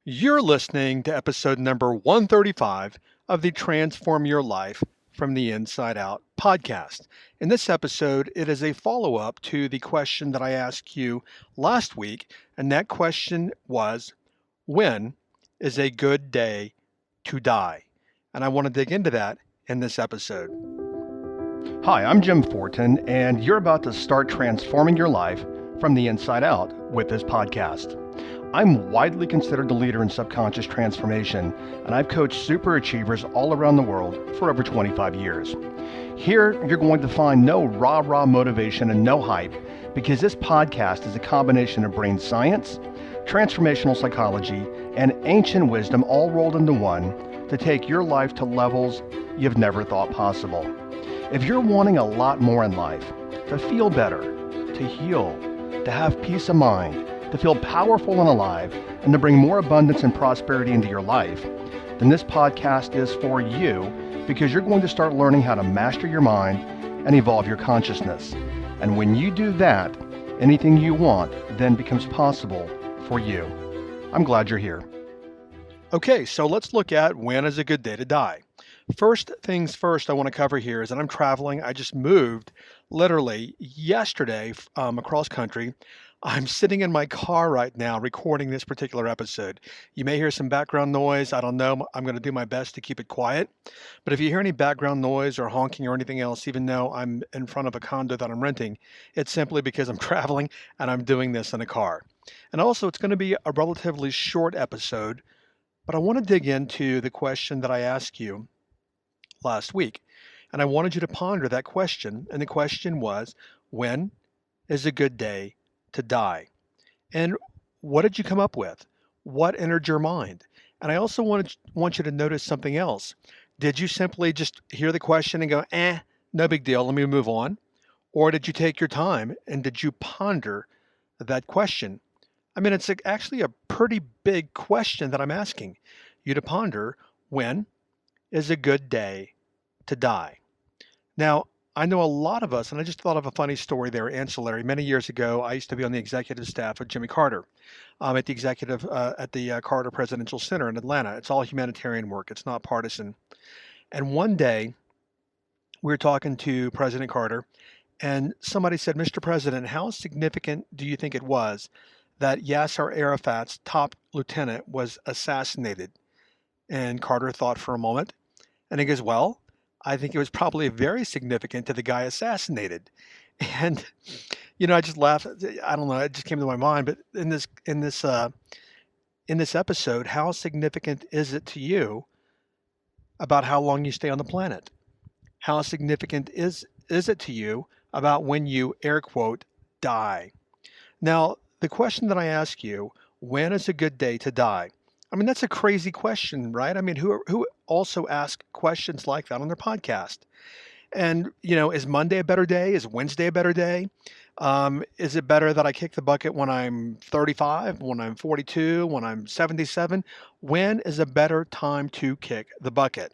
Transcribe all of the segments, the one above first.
You're listening to episode number 135 of the Transform Your Life from the Inside Out podcast. In this episode, it is a follow up to the question that I asked you last week, and that question was, when is a good day to die? And I want to dig into that in this episode. Hi, I'm Jim Fortin, and you're about to start transforming your life from the inside out with this podcast. I'm widely considered the leader in subconscious transformation, and I've coached super achievers all around the world for over 25 years. Here, you're going to find no rah-rah motivation and no hype, because this podcast is a combination of brain science, transformational psychology, and ancient wisdom all rolled into one to take your life to levels you've never thought possible. If you're wanting a lot more in life, to feel better, to heal, to have peace of mind, to feel powerful and alive, and to bring more abundance and prosperity into your life, then this podcast is for you, because you're going to start learning how to master your mind and evolve your consciousness. And when you do that, anything you want then becomes possible for you. I'm glad you're here. Okay, so let's look at when is a good day to die. First things first I want to cover here is that I'm traveling. I just moved literally yesterday across country. I'm sitting in my car right now recording this particular episode. You may hear some background noise. I don't know. I'm going to do my best to keep it quiet. But if you hear any background noise or honking or anything else, even though I'm in front of a condo that I'm renting, it's simply because I'm traveling and I'm doing this in a car. And also, it's going to be a relatively short episode, but I want to dig into the question that I asked you last week. And I wanted you to ponder that question. And the question was, when is a good day to die? And what did you come up with? What entered your mind? And I also want you to notice something else. Did you simply just hear the question and go, no big deal, let me move on? Or did you take your time and did you ponder that question? I mean, it's actually a pretty big question that I'm asking you to ponder. When is a good day to die? Now, I know a lot of us, and I just thought of a funny story there, ancillary. Many years ago, I used to be on the executive staff of Jimmy Carter at the Carter Presidential Center in Atlanta. It's all humanitarian work. It's not partisan. And one day, we were talking to President Carter, and somebody said, "Mr. President, how significant do you think it was that Yasser Arafat's top lieutenant was assassinated?" And Carter thought for a moment, and he goes, "Well, I think it was probably very significant to the guy assassinated." And I just laughed. I don't know, it just came to my mind. But in this episode, how significant is it to you about how long you stay on the planet? How significant is it to you about when you air quote die? Now, the question that I ask you, when is a good day to die? I mean, that's a crazy question, right? I mean, who also ask questions like that on their podcast? And, is Monday a better day? Is Wednesday a better day? Is it better that I kick the bucket when I'm 35, when I'm 42, when I'm 77? When is a better time to kick the bucket?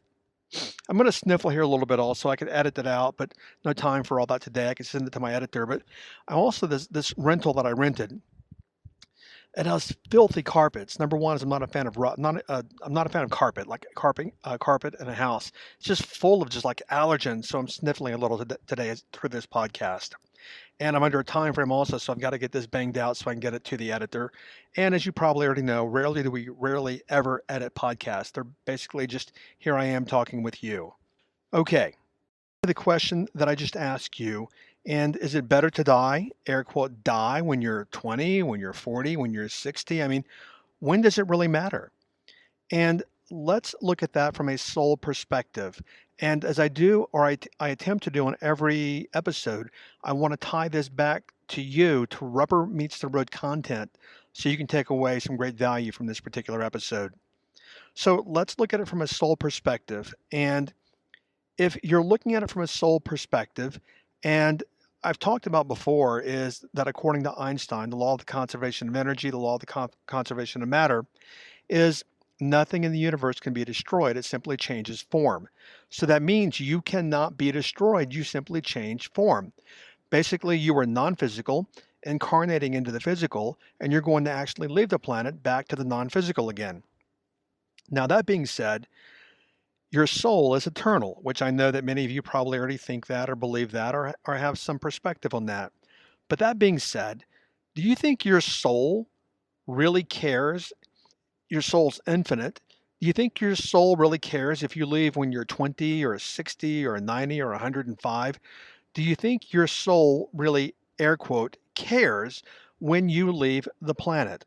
I'm going to sniffle here a little bit also. I could edit that out, but no time for all that today. I could send it to my editor. But I also, this rental that I rented, it has filthy carpets. Number one is I'm not a fan of I'm not a fan of carpet, like carpet in a house. It's just full of just like allergens. So I'm sniffling a little today for this podcast. And I'm under a time frame also, so I've got to get this banged out so I can get it to the editor. And as you probably already know, rarely ever edit podcasts. They're basically just here I am talking with you. Okay. The question that I just asked you, and is it better to die, air quote, die when you're 20, when you're 40, when you're 60? I mean, when does it really matter? And let's look at that from a soul perspective. And as I do, or I attempt to do on every episode, I want to tie this back to you, to rubber meets the road content, so you can take away some great value from this particular episode. So let's look at it from a soul perspective. And if you're looking at it from a soul perspective, and I've talked about before, is that according to Einstein, the law of the conservation of energy, the law of the conservation of matter, is nothing in the universe can be destroyed. It simply changes form. So that means you cannot be destroyed. You simply change form. Basically, you are non-physical, incarnating into the physical, and you're going to actually leave the planet back to the non-physical again. Now, that being said, your soul is eternal, which I know that many of you probably already think that or believe that or have some perspective on that. But that being said, do you think your soul really cares? Your soul's infinite. Do you think your soul really cares if you leave when you're 20 or 60 or 90 or 105? Do you think your soul really, air quote, cares when you leave the planet?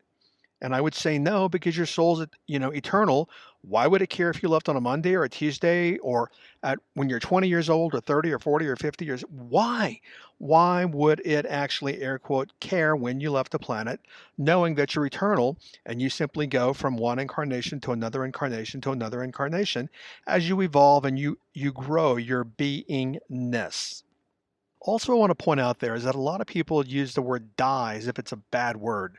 And I would say no, because your soul's, eternal. Why would it care if you left on a Monday or a Tuesday or at when you're 20 years old or 30 or 40 or 50 years? Why? Why would it actually, air quote, care when you left the planet, knowing that you're eternal and you simply go from one incarnation to another incarnation to another incarnation as you evolve and you grow your beingness? Also, I want to point out there is that a lot of people use the word die as if it's a bad word,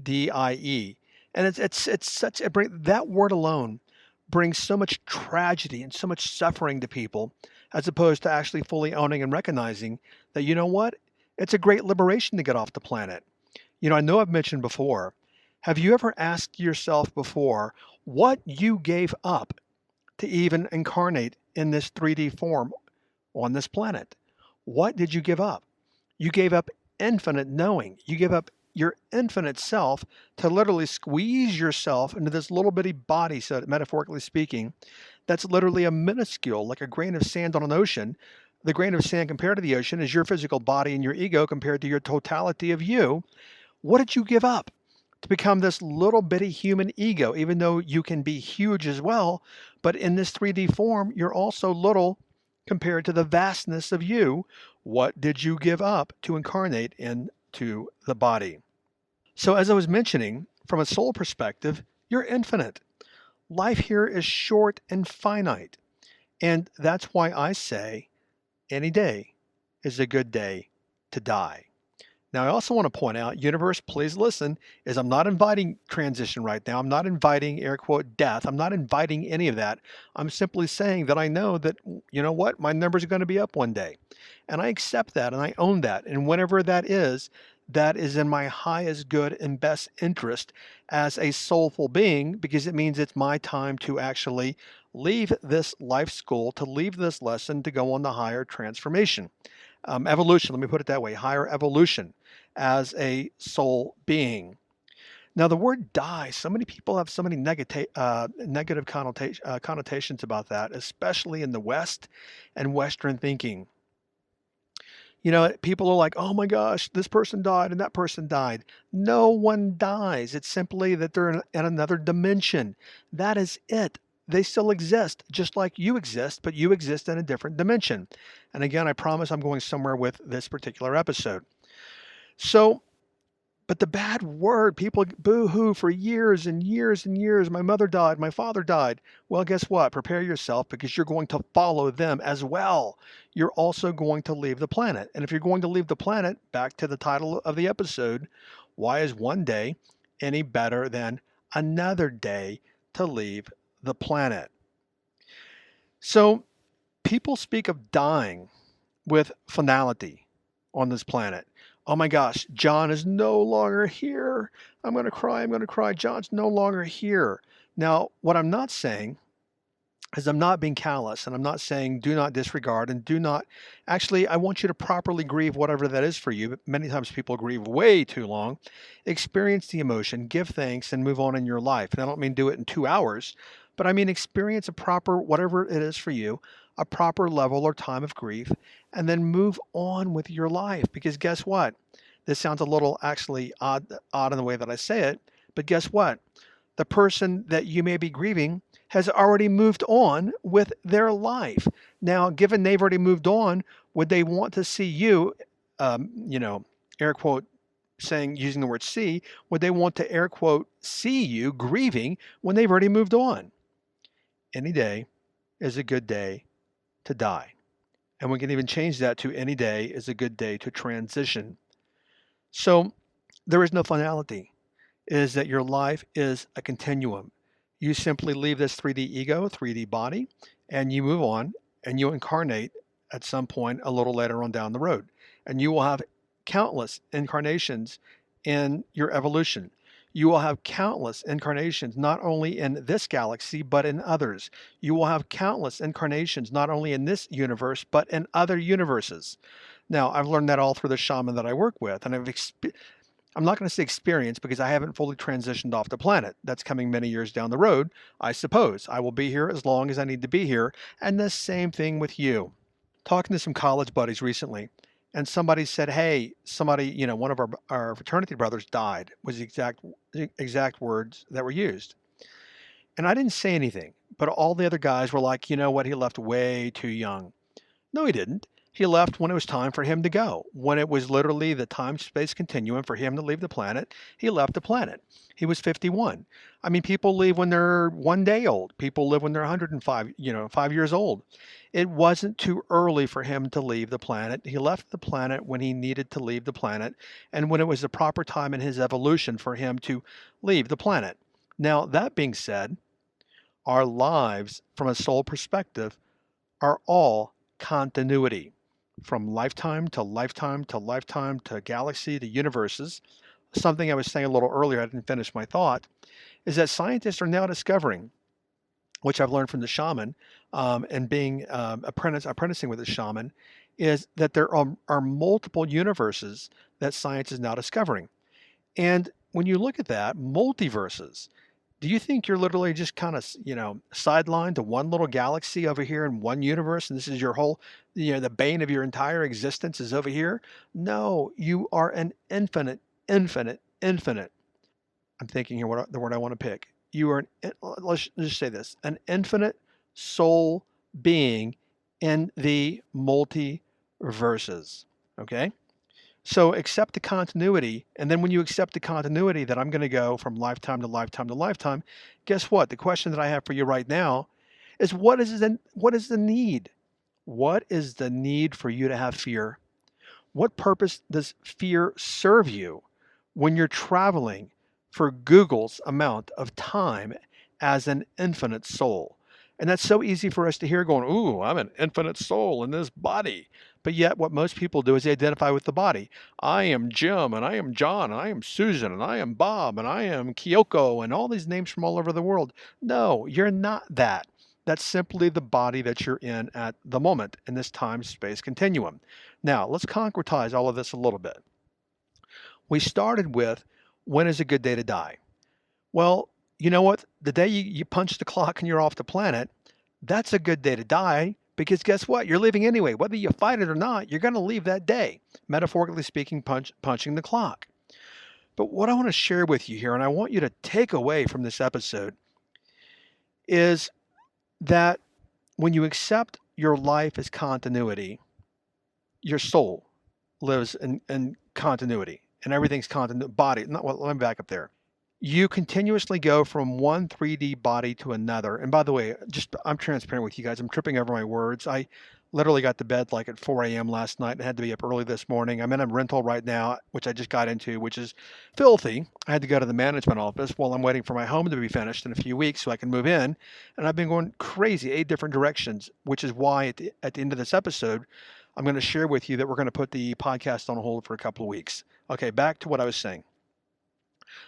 DIE. And it's such that word alone brings so much tragedy and so much suffering to people, as opposed to actually fully owning and recognizing that, you know what? It's a great liberation to get off the planet. I know I've mentioned before, have you ever asked yourself before what you gave up to even incarnate in this 3D form on this planet? What did you give up? You gave up infinite knowing. You gave up your infinite self to literally squeeze yourself into this little bitty body, so metaphorically speaking, that's literally a minuscule, like a grain of sand on an ocean. The grain of sand compared to the ocean is your physical body and your ego compared to your totality of you. What did you give up to become this little bitty human ego, even though you can be huge as well? But in this 3D form, you're also little compared to the vastness of you. What did you give up to incarnate into the body? So, as I was mentioning, from a soul perspective, you're infinite. Life here is short and finite. And that's why I say any day is a good day to die. Now, I also want to point out, universe, please listen, is I'm not inviting transition right now. I'm not inviting, air quote, death. I'm not inviting any of that. I'm simply saying that I know that, you know what, my numbers are going to be up one day. And I accept that and I own that. And whenever that is in my highest good and best interest as a soulful being, because it means it's my time to actually leave this life school, to leave this lesson, to go on the higher transformation. Evolution, let me put it that way, higher evolution as a soul being. Now, the word die, so many people have so many negative connotations about that, especially in the West and Western thinking. People are like, oh my gosh, this person died and that person died. No one dies. It's simply that they're in another dimension. That is it. They still exist, just like you exist, but you exist in a different dimension. And again, I promise I'm going somewhere with this particular episode. So, but the bad word, people boo-hoo for years and years and years. My mother died, my father died. Well, guess what? Prepare yourself, because you're going to follow them as well. You're also going to leave the planet. And if you're going to leave the planet, back to the title of the episode, why is one day any better than another day to leave the planet? So people speak of dying with finality on this planet. Oh my gosh, John is no longer here. I'm going to cry. I'm going to cry. John's no longer here. Now, what I'm not saying is I'm not being callous, and I'm not saying do not disregard and do not. Actually, I want you to properly grieve whatever that is for you. But many times people grieve way too long. Experience the emotion, give thanks, and move on in your life. And I don't mean do it in 2 hours, but I mean experience a proper, whatever it is for you, a proper level or time of grief, and then move on with your life. Because guess what? This sounds a little actually odd in the way that I say it, but guess what? The person that you may be grieving has already moved on with their life. Now, given they've already moved on, would they want to see you, air quote, using the word see, would they want to, air quote, see you grieving when they've already moved on? Any day is a good day to die. And we can even change that to any day is a good day to transition. So there is no finality. It is that your life is a continuum. You simply leave this 3D ego, 3D body, and you move on and you incarnate at some point a little later on down the road. And you will have countless incarnations in your evolution. You will have countless incarnations, not only in this galaxy, but in others. You will have countless incarnations, not only in this universe, but in other universes. Now, I've learned that all through the shaman that I work with, and I'm not going to say experience because I haven't fully transitioned off the planet. That's coming many years down the road, I suppose. I will be here as long as I need to be here, and the same thing with you. Talking to some college buddies recently, and somebody said, "Hey, somebody, one of our fraternity brothers died," was the exact words that were used. And I didn't say anything, but all the other guys were like, "You know what? He left way too young." No, he didn't. He left when it was time for him to go. When it was literally the time-space continuum for him to leave the planet, he left the planet. He was 51. I mean, people leave when they're 1 day old. People live when they're 105, 5 years old. It wasn't too early for him to leave the planet. He left the planet when he needed to leave the planet and when it was the proper time in his evolution for him to leave the planet. Now, that being said, our lives from a soul perspective are all continuity from lifetime to lifetime to lifetime to galaxy to universes. Something I was saying a little earlier, I didn't finish my thought, is that scientists are now discovering, which I've learned from the shaman and being apprenticing with the shaman, is that there are multiple universes that science is now discovering. And when you look at that, multiverses, do you think you're literally just kind of, sidelined to one little galaxy over here in one universe, and this is your whole, the bane of your entire existence is over here? No, you are an infinite, infinite, infinite. I'm thinking here what the word I want to pick. You are let's just say this, an infinite soul being in the multiverses. Okay? So accept the continuity, and then when you accept the continuity that I'm going to go from lifetime to lifetime to lifetime, guess what? The question that I have for you right now is what is the need? What is the need for you to have fear? What purpose does fear serve you when you're traveling for Google's amount of time as an infinite soul? And that's so easy for us to hear going, ooh, I'm an infinite soul in this body. But yet what most people do is they identify with the body. I am Jim, and I am John, and I am Susan, and I am Bob, and I am Kyoko, and all these names from all over the world. No, you're not that. That's simply the body that you're in at the moment in this time-space continuum. Now, let's concretize all of this a little bit. We started with, when is a good day to die? Well, you know what? The day you punch the clock and you're off the planet, that's a good day to die because guess what? You're leaving anyway. Whether you fight it or not, you're going to leave that day, metaphorically speaking, punching the clock. But what I want to share with you here, and I want you to take away from this episode, is that when you accept your life as continuity, your soul lives in continuity and everything's body. Well, let me back up there. You continuously go from one 3D body to another. And by the way, I'm transparent with you guys. I'm tripping over my words. I literally got to bed like at 4 a.m. last night and had to be up early this morning. I'm in a rental right now, which I just got into, which is filthy. I had to go to the management office while I'm waiting for my home to be finished in a few weeks so I can move in. And I've been going crazy, 8 different directions, which is why at the end of this episode, I'm going to share with you that we're going to put the podcast on hold for a couple of weeks. Okay, back to what I was saying.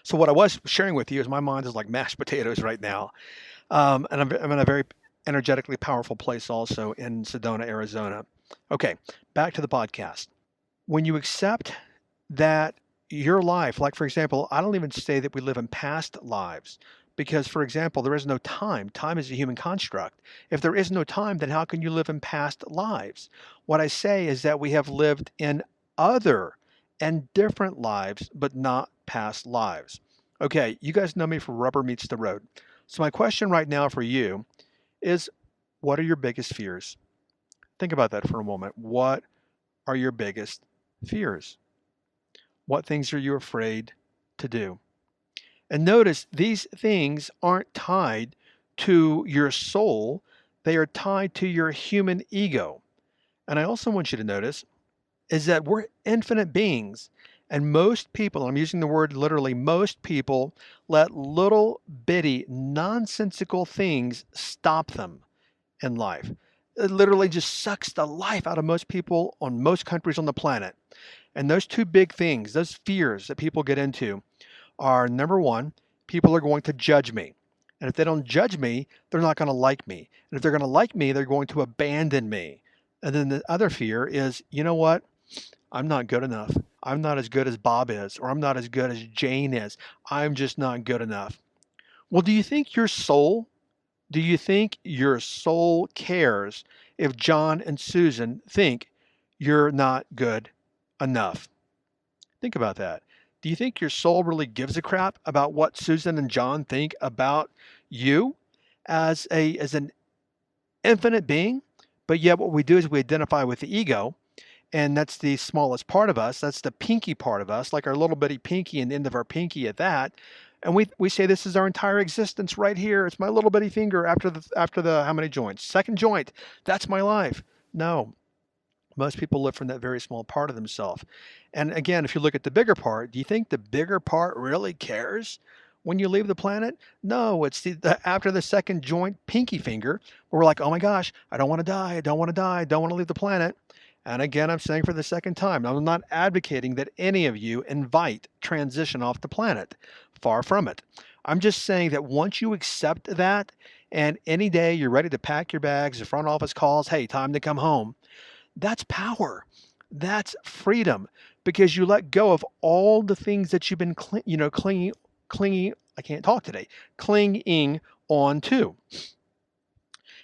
So what I was sharing with you is my mind is like mashed potatoes right now. And I'm in a very energetically powerful place also in Sedona, Arizona. Okay, back to the podcast. When you accept that your life, like for example, I don't even say that we live in past lives because, for example, there is no time. Time is a human construct. If there is no time, then how can you live in past lives? What I say is that we have lived in other and different lives, but not past lives. Okay, you guys know me for rubber meets the road. So my question right now for you is, what are your biggest fears? Think about that for a moment. What are your biggest fears? What things are you afraid to do? And notice these things aren't tied to your soul. They are tied to your human ego. And I also want you to notice is that we're infinite beings. And most people, I'm using the word literally, most people let little bitty nonsensical things stop them in life. It literally just sucks the life out of most people on most countries on the planet. And those two big things, those fears that people get into are number one, people are going to judge me. And if they don't judge me, they're not going to like me. And if they're going to like me, they're going to abandon me. And then the other fear is, you know what? I'm not good enough. I'm not as good as Bob is, or I'm not as good as Jane is. I'm just not good enough. Well, do you think your soul cares if John and Susan think you're not good enough? Think about that. Do you think your soul really gives a crap about what Susan and John think about you as an infinite being? But yet what we do is we identify with the ego, and that's the smallest part of us. That's the pinky part of us, like our little bitty pinky and the end of our pinky at that. And we say this is our entire existence right here. It's my little bitty finger after the how many joints? Second joint. That's my life. No, most people live from that very small part of themselves. And again, if you look at the bigger part, do you think the bigger part really cares when you leave the planet? No, it's after the second joint pinky finger where we're like, oh my gosh, I don't want to die. I don't want to die. I don't want to leave the planet. And again, I'm saying for the second time, I'm not advocating that any of you invite transition off the planet. Far from it. I'm just saying that once you accept that, and any day you're ready to pack your bags, the front office calls, hey, time to come home. That's power. That's freedom because you let go of all the things that you've been, clinging. I can't talk today. Clinging on to.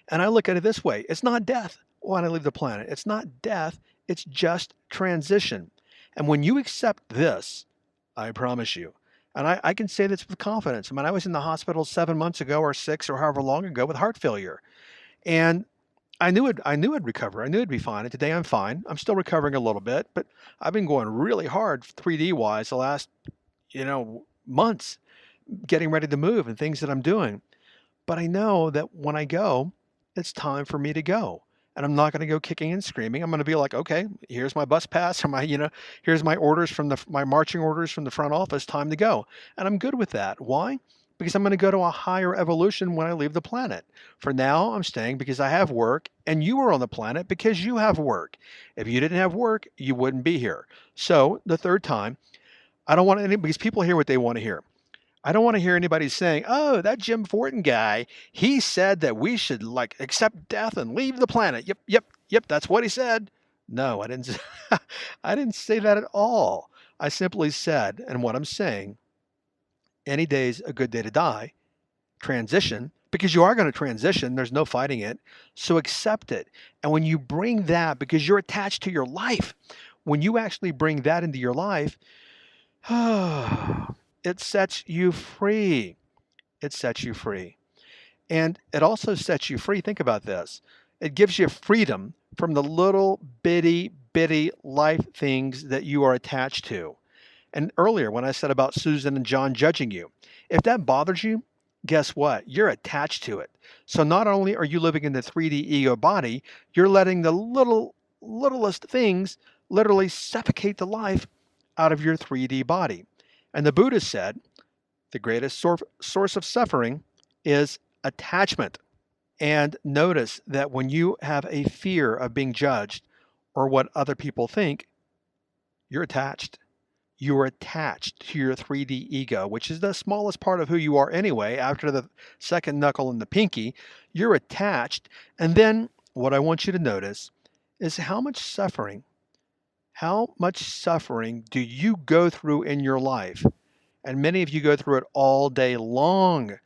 And I look at it this way: it's not death when I leave the planet. It's not death. It's just transition. And when you accept this, I promise you, and I can say this with confidence. I mean, I was in the hospital 7 months ago, or 6, or however long ago, with heart failure, and I knew I'd recover. I knew it'd be fine. And today I'm fine. I'm still recovering a little bit, but I've been going really hard 3D wise the last, months, getting ready to move and things that I'm doing. But I know that when I go, it's time for me to go. And I'm not going to go kicking and screaming. I'm going to be like, okay, here's my bus pass, or here's my orders from my marching orders from the front office. Time to go. And I'm good with that. Why? Because I'm going to go to a higher evolution when I leave the planet. For now, I'm staying because I have work, and you are on the planet because you have work. If you didn't have work, you wouldn't be here. So the third time, I don't want any because people hear what they want to hear. I don't want to hear anybody saying, "Oh, that Jim Fortin guy, he said that we should like accept death and leave the planet." Yep, yep, yep, that's what he said. No, I didn't I didn't say that at all. I simply said, and what I'm saying, any day's a good day to die. Transition, because you are going to transition, there's no fighting it. So accept it. And when you bring that, because you're attached to your life, when you actually bring that into your life, it sets you free. It sets you free. And it also sets you free. Think about this. It gives you freedom from the little bitty life things that you are attached to. And earlier, when I said about Susan and John judging you, if that bothers you, guess what? You're attached to it. So not only are you living in the 3D ego body, you're letting the littlest things literally suffocate the life out of your 3D body. And the Buddha said the greatest source of suffering is attachment. And notice that when you have a fear of being judged or what other people think, you're attached. You're attached to your 3D ego, which is the smallest part of who you are anyway, after the second knuckle and the pinky. You're attached. And then what I want you to notice is how much suffering do you go through in your life? And many of you go through it all day long.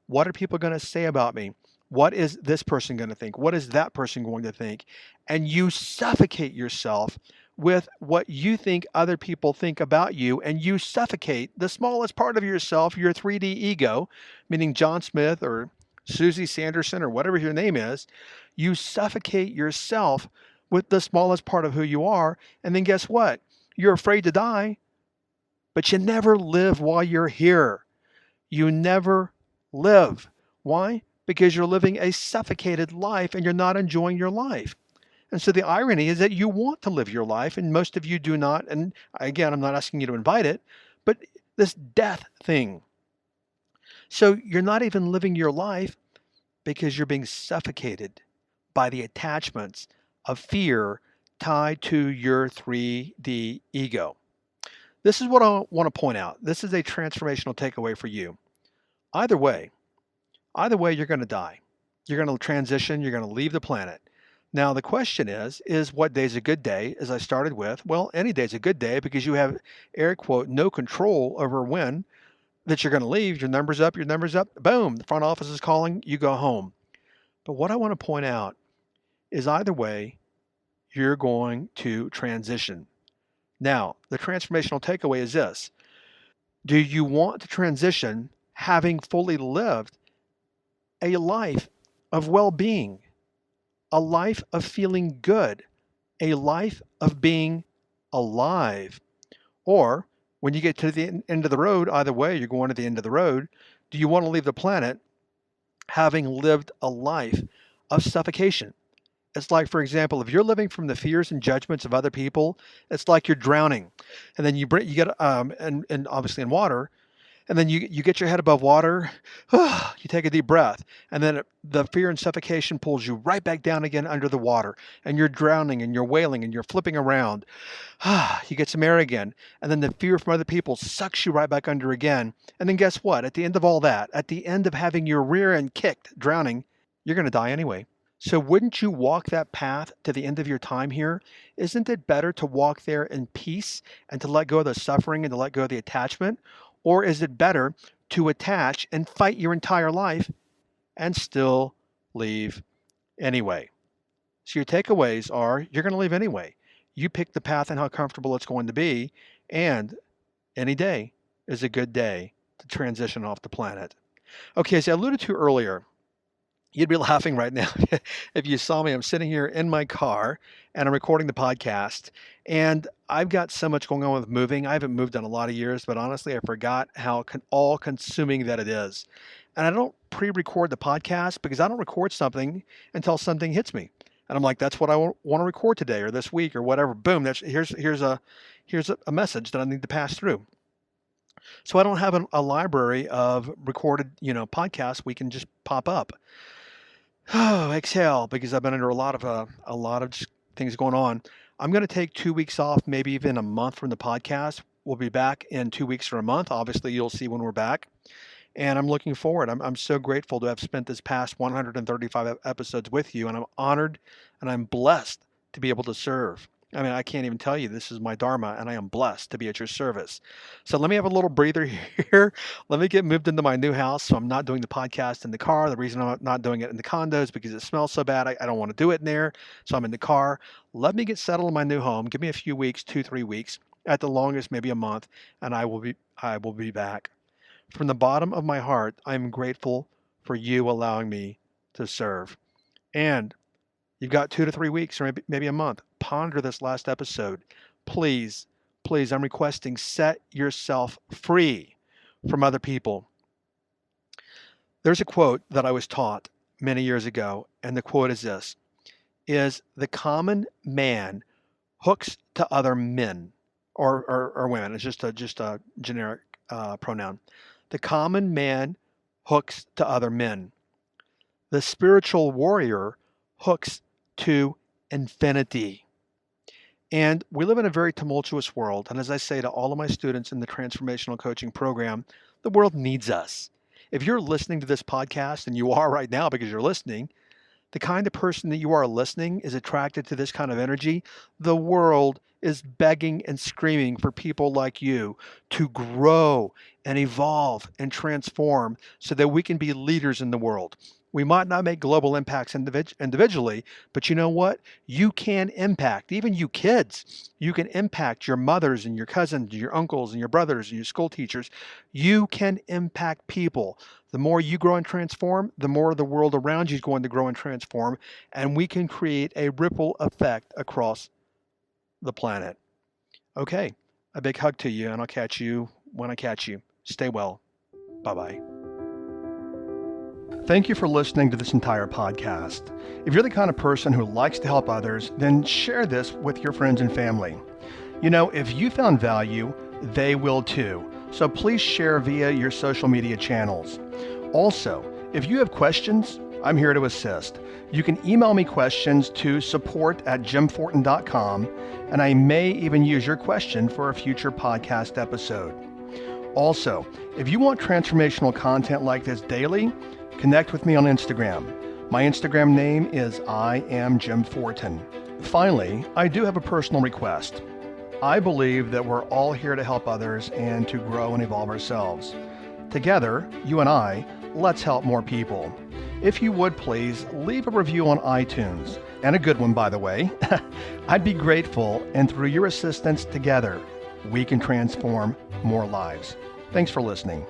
What are people going to say about me? What is this person going to think? What is that person going to think? And you suffocate yourself with what you think other people think about you, and you suffocate the smallest part of yourself, your 3D ego, meaning John Smith or Susie Sanderson or whatever your name is. You suffocate yourself with the smallest part of who you are, and then guess what? You're afraid to die, but you never live while you're here. You never live. Why? Because you're living a suffocated life and you're not enjoying your life. And so the irony is that you want to live your life, and most of you do not. And again, I'm not asking you to invite it, but this death thing. So you're not even living your life because you're being suffocated by the attachments of fear tied to your 3D ego. This is what I want to point out. This is a transformational takeaway for you. Either way, either way, you're going to die. You're going to transition. You're going to leave the planet. Now, the question is what day is a good day? As I started with, well, any day is a good day because you have, air quote, no control over when that you're going to leave. Your number's up, boom, the front office is calling, you go home. But what I want to point out is either way, you're going to transition. Now, the transformational takeaway is this. Do you want to transition having fully lived a life of well-being, a life of feeling good, a life of being alive? Or when you get to the end of the road, either way, you're going to the end of the road, do you want to leave the planet having lived a life of suffocation? It's like, for example, if you're living from the fears and judgments of other people, it's like you're drowning. And then you get, and obviously in water, and then you get your head above water, you take a deep breath, and then the fear and suffocation pulls you right back down again under the water, and you're drowning and you're wailing and you're flipping around. You get some air again, and then the fear from other people sucks you right back under again. And then guess what? At the end of all that, at the end of having your rear end kicked, drowning, you're going to die anyway. So wouldn't you walk that path to the end of your time here? Isn't it better to walk there in peace and to let go of the suffering and to let go of the attachment? Or is it better to attach and fight your entire life and still leave anyway? So your takeaways are you're going to leave anyway. You pick the path and how comfortable it's going to be, and any day is a good day to transition off the planet. Okay, as I alluded to earlier, you'd be laughing right now if you saw me. I'm sitting here in my car and I'm recording the podcast. And I've got so much going on with moving. I haven't moved in a lot of years, but honestly, I forgot how all-consuming that it is. And I don't pre-record the podcast because I don't record something until something hits me. And I'm like, that's what I want to record today or this week or whatever. Boom, here's a message that I need to pass through. So I don't have a library of recorded, podcasts we can just pop up. Oh, exhale, because I've been under a lot of just things going on. I'm going to take 2 weeks off, maybe even a month from the podcast. We'll be back in 2 weeks or a month. Obviously, you'll see when we're back. And I'm looking forward. I'm so grateful to have spent this past 135 episodes with you. And I'm honored and I'm blessed to be able to serve. I mean, I can't even tell you this is my dharma, and I am blessed to be at your service. So let me have a little breather here. Let me get moved into my new house. So I'm not doing the podcast in the car. The reason I'm not doing it in the condo is because it smells so bad. I don't want to do it in there. So I'm in the car. Let me get settled in my new home. Give me a few weeks, 2-3 weeks, at the longest, maybe a month, and I will be back. From the bottom of my heart, I'm grateful for you allowing me to serve. And you've got 2 to 3 weeks or maybe a month. Ponder this last episode. Please, I'm requesting, set yourself free from other people. There's a quote that I was taught many years ago, and the quote is this, is the common man hooks to other men or women. It's just a generic pronoun. The common man hooks to other men. The spiritual warrior hooks to infinity. And we live in a very tumultuous world. And as I say to all of my students in the transformational coaching program, the world needs us. If you're listening to this podcast, and you are right now because you're listening, the kind of person that you are listening is attracted to this kind of energy. The world is begging and screaming for people like you to grow and evolve and transform so that we can be leaders in the world. We might not make global impacts individually, but you know what? You can impact, even you kids, you can impact your mothers and your cousins, your uncles and your brothers and your school teachers. You can impact people. The more you grow and transform, the more the world around you is going to grow and transform, and we can create a ripple effect across the planet. Okay, a big hug to you, and I'll catch you when I catch you. Stay well. Bye-bye. Thank you for listening to this entire podcast. If you're the kind of person who likes to help others, then share this with your friends and family. If you found value, they will too. So please share via your social media channels. Also, if you have questions I'm here to assist. You can email me questions to support@jimfortin.com, and I may even use your question for a future podcast episode. Also, if you want transformational content like this daily, connect with me on Instagram. My Instagram name is I am Jim Fortin. Finally, I do have a personal request. I believe that we're all here to help others and to grow and evolve ourselves. Together, you and I, let's help more people. If you would please leave a review on iTunes, and a good one, by the way. I'd be grateful, and through your assistance together, we can transform more lives. Thanks for listening.